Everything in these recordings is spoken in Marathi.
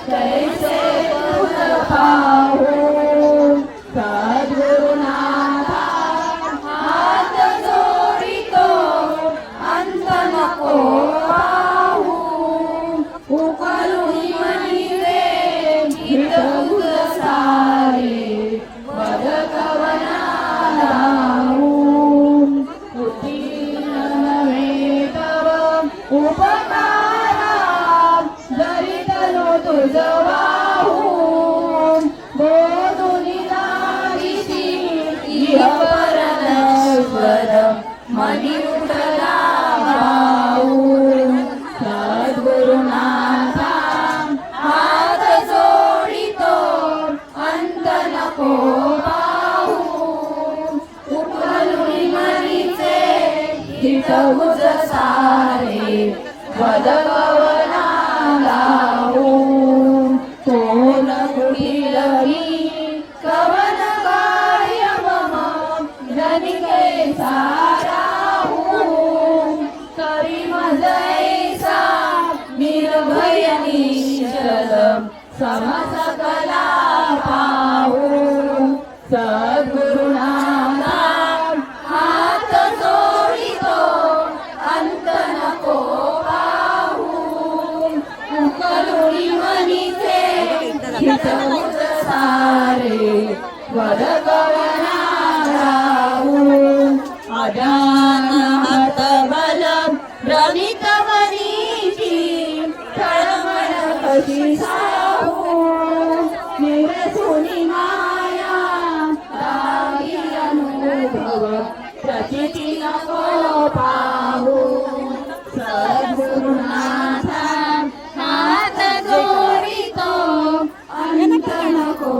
कैसे तुझ पाहू सद्गुरुनाथा हात जोडितो अंत नको पाहू उकलून म्हणिले हित बुध सारे वद कवना लावून उत्तीर्ण नव्हे तव उपकारा जरी तनु तुझ वाहून बोधुनी लागिसी इह परमेश्वर मनी उठला भाऊन सद्गुरुनाथा हात जोडितो अंत नको पाहू उकलून म्हणिचे हित बुध सारे वद कवना लावून कोण कुठीलही कवन कार्य मम जनिके साराहून करी मजैसा निर्भय निश्चल समसकला पाहून सद्गुरुनाथा हात जोडितो अंत नको पाहू उकलून म्हणिचे हित बुध सारे वद कवना लावून अजान हात बल भ्रमित मनीची तळमळ कशी साहू निरसुनी माया लागी अनुभव प्रचिती नको पाहू सद्गुरुनाथा हात जोडितो अंत नको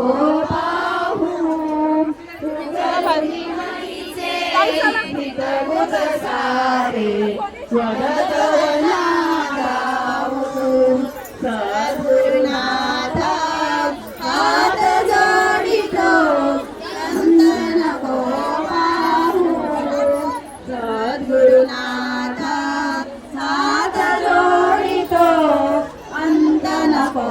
पाहू उकलून म्हणिचे हित बुध सारे वद कवना लावून सद्गुरुनाथा हात जोडितो अंत नको पाहू सद्गुरुनाथा हात जोडितो अंत नको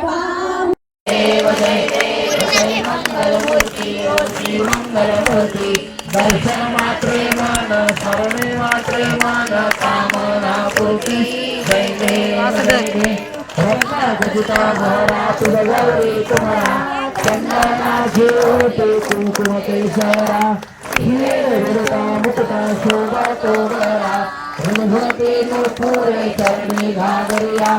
पाहू देव जय देव जय मंगलमूर्ती ओ श्री मंगलमूर्ती दर्शन मात्रे मन स्मरणे मात्रे मन कामना पूर्ती जय देव जय देव रत्नाखचिता भरा तुझ गौरी कुमारा चंदनाची ओटी कुंकुम केशरा हिरे विरुता मुकुटा शोभा तोरणा ऋणभूती नुपुरे चरणी घागरिया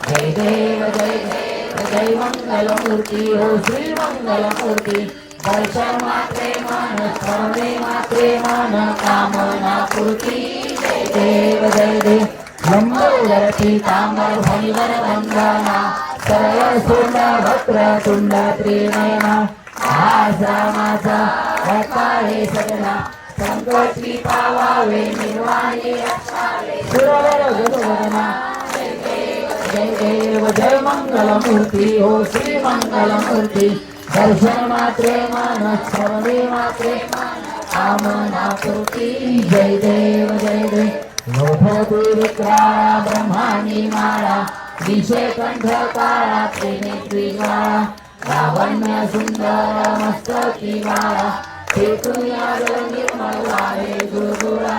जय देव जय देव जय मंगलमूर्ती हो श्री मंगलमूर्ती दर्शन मात्रे मन स्मरणे मात्रे मन कामना पूर्ती जय देव जय देव लंबोदर पीतांबर फणिवर वंदना सरळ सोंड वक्र तुंड त्रिनयना आश्रमाचा रताळे सगळा संकटी पावावे निर्वाणी सुरवर गुरुवदना जय देव जय मंगलमूर्ती हो श्री मंगलमूर्ती दर्शन मात्रे मन स्मरणे मात्रे कामना पूर्ती जय देव जय देव लोभोती विक्राळा ब्रह्माणी माळा विषय कंठ काळा त्रिनेत्री ज्वाळा लावण्य सुंदर मस्तकी माळा चेतुया निर्मळ वारे गुरुगुळा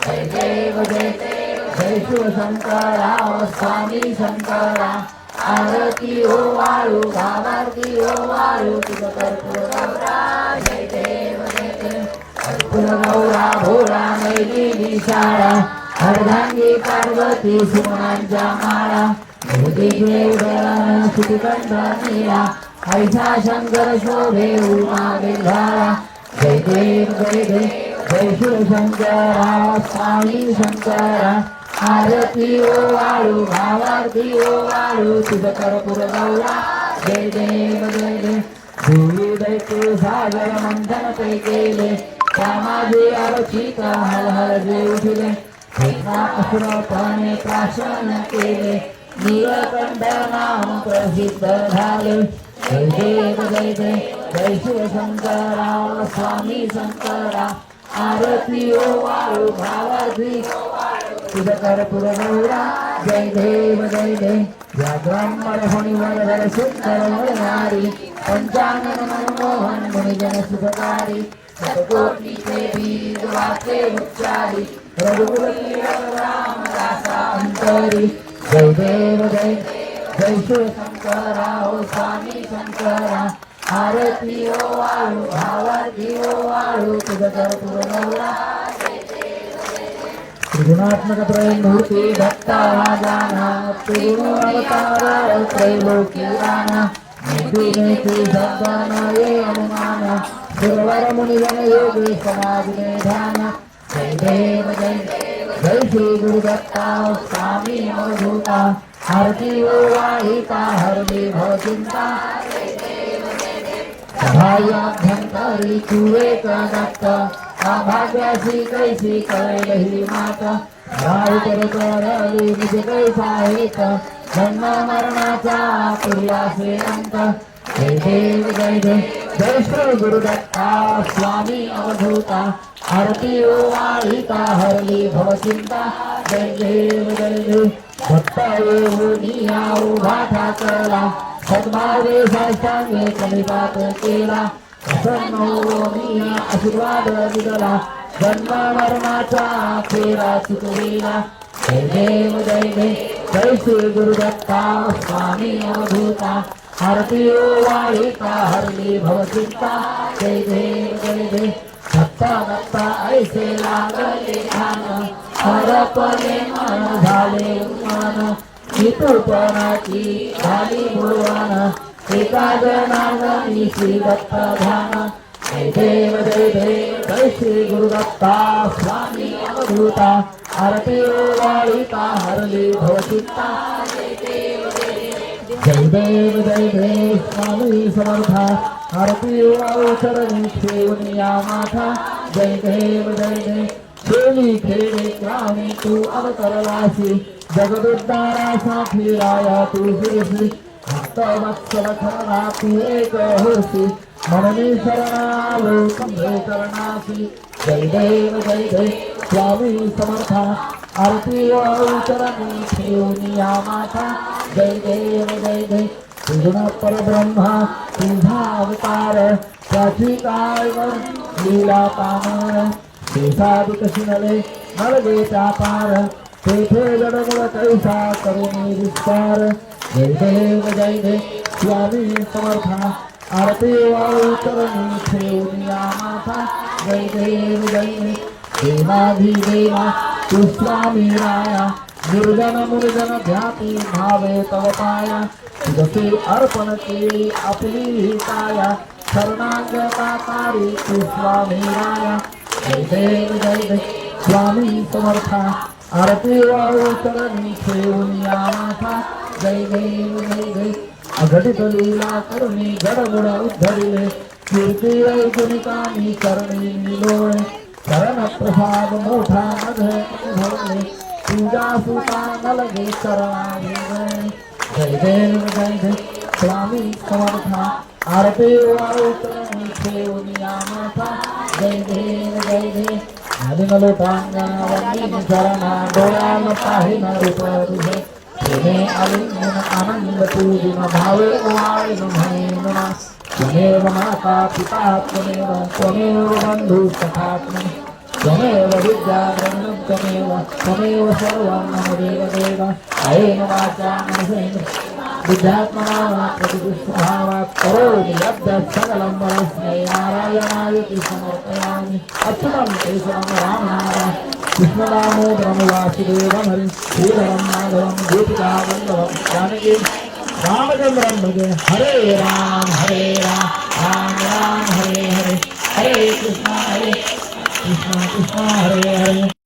जय देव जय देव जय शिव शंकरा स्वामी शंकरा आरती ओ वाळू भावारती ओ वाळू तुझ कर्पूर गौरा जय देव जय देव कर्पूर गौरा भोळा मैलिनी शाळा अर्धांगी पार्वती सुमनांच्या माळा मोदी देवडा सुतिकंठ नीळा ऐसा शंकर शोभे उमा विंध्याळा जय देव जय देव जय शिव शंकरा स्वामी शंकरा आरती ओ वाळू भावारती ओ वाळू तुझ कर्पूर गौरा जय देव जय देव भूमी दैत्य सागर मंथन ते गेले त्यामागे अवचित हल हल जे उठले असुरपणे प्राशन केले नीलकंठ नाम प्रसिद्ध झाले जय देव जय देव जय शिव शंकरा स्वामी शंकरा आरती ओ वाळू भावारती तुझ कर्पूर गौरा जय देव या ब्रह्मण फणिवर सुंदर नारी पंचानन मनमोहन मुनिजन सुखकारी शतकोटी से बीज वाचे उच्चारी रघुकुल राम दासा अंतरी जय देव जय शिव शंकरा ओ स्वामी शंकरा आरती ओ वाळू आरती ओ वाळू तुझ कर्पूर गौरा त्रिगुणात्मक त्रयमूर्ति दत्ता राजाना त्रिगुण अवतार त्रैलोकी राणा निर्विघ्नेषु सद्गुण ये अनुमान सुरवर मुनिजन योगी समाज में ध्यान जय देव जय श्री गुरु दत्ता स्वामी अवधूता आरती ओ वाहिता हरली भव चिंता सभायाभ्यंतरी तू एक दत्त भाग्यासी कैसी कळलही माता राय करली निज कैसा एक जन्म मरणाचा पुर्यासे अंत जय देव जय श्री गुरुदत्ता स्वामी अवधूता आरती ओ वाहिता हरली भव चिंता जय देव भक्त निया उभा ठाकरला सद्भावे साष्टांगे कलिपात केला प्रसन्न आशीर्वाद दिला जन्म मरणाचा फेरा चुकविला जय देव जय श्री गुरुदत्ता स्वामी अवधूता आरती ओ वाहिता हरली भव चिंता जय देव दत्ता दत्ता ऐसे लागले ध्यान हरपणे मन झाले उन्मान नितूपणाची झाली बुडवान एका जनांनी श्री दत्त ध्यान जय देव जय श्री गुरुदत्ता स्वामी अवधूता आरती ओ वाळिता हरली भवचित्ता जय देव स्वामी समर्था आरती ओ अवचरणी ठेवून या माथा जय देव शेली खेळे ग्रामी तू अवतरलासी जगदुद्धारासाठी राया तू फिरसी भक्तवत्सल खरा तू एक होसी मननी शरणालो संभे करणासी जय देव स्वामी समर्था आरती चरणी ठेवून या माथा जय देव तुझा परब्रह्मा तुझा अवतार त्याची काय लीला पामर देशादी कशी नले नलगे त्या पार तेथे जडमुळ कैसा करुणी विस्तार जय देव स्वामी समर्था आरती वाळू चरणी ठेवून या माथा जय देव देवा तू स्वामी राया निर्जन मुर्जन ध्याती भावे तव पाया तुझसे अर्पण केली आपली ही काया शरणागताकारी तू स्वामी राया जय देव स्वामी समर्था आरती वाळू चरणी ठेवून या माथा जय देव अघटित लीला करुणी गडबड उद्धरिले कीर्ती वैकुनिकानी करणी निलोळे शरण प्रसाद मोठा मधे पूजा सुता नलगे करणारे जय देव स्वामी समर्था आरती वाळू चरणी ठेवून या माथा जय देव आदिनलोटांगा वंदीन चरणा डोळ्यान पाहिन रूप तुझे तुझे आलिंगन आनंद तुझिन भावे वाळीन म्हणेन त्वमेव माता पिता त्वमेव बंधु सखा त्वमेव विद्या ब्रह्म त्वमेव सर्वं मम देव अयेन वाचा मनसेन विद्यात्मना प्रतिपुष्पभावात् करोमि यद्यत् सकलं परस्मै नारायणाय समर्पयामि अच्युतं केशवं रामनारायणं कृष्णदामोदरं वासुदेवं हरिं श्रीधरं माधवं गोपिकावल्लभं जानकी रामचन्द्रं भजे हरे राम राम राम हरे हरे हरे कृष्ण कृष्ण हरे हरे